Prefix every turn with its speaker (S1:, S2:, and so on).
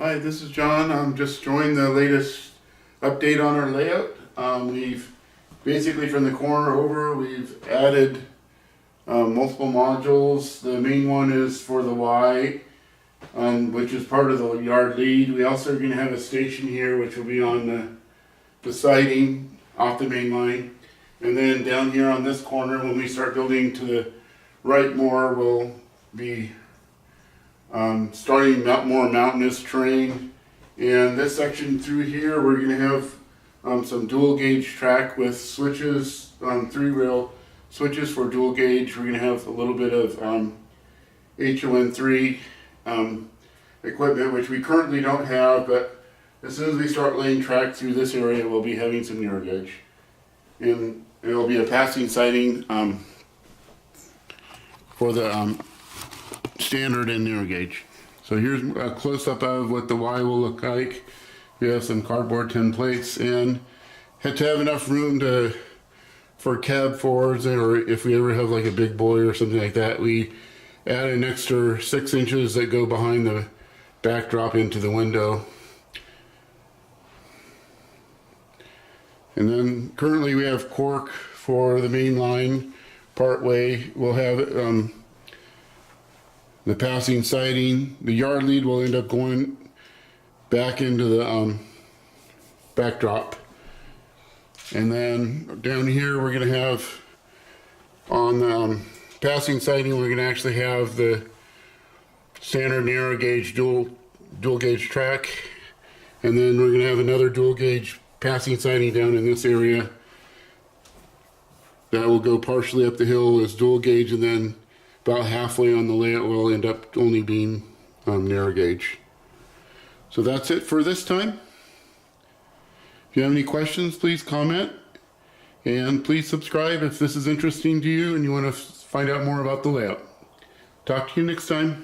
S1: Hi, this is John. I'm just joined the latest update on our layout. We've basically from the corner over, we've added multiple modules. The main one is for the Y, which is part of the yard lead. We also are going to have a station here, which will be on the siding off the main line. And then down here on this corner, when we start building to the right more, we'll be starting more mountainous terrain. And this section through here, we're going to have some dual gauge track with switches, 3-rail switches for dual gauge. We're going to have a little bit of HON3 equipment, which we currently don't have, but as soon as we start laying track through this area, we'll be having some narrow gauge. And it'll be a passing siding for the standard and narrow gauge. So here's a close-up of what the Y will look like. We have some cardboard templates and had to have enough room for cab forwards, or if we ever have like a big boy or something like that, we add an extra 6 inches that go behind the backdrop into the window. And then currently we have cork for the main line part way. We'll have the passing siding. The yard lead will end up going back into the backdrop. And then down here we're going to have on the passing siding, we're going to actually have the standard narrow gauge dual gauge track. And then we're going to have another dual gauge passing siding down in this area. That will go partially up the hill as dual gauge, and then about halfway on the layout will end up only being narrow gauge. So that's it for this time. If you have any questions, please comment, and please subscribe if this is interesting to you and you want to find out more about the layout. Talk to you next time.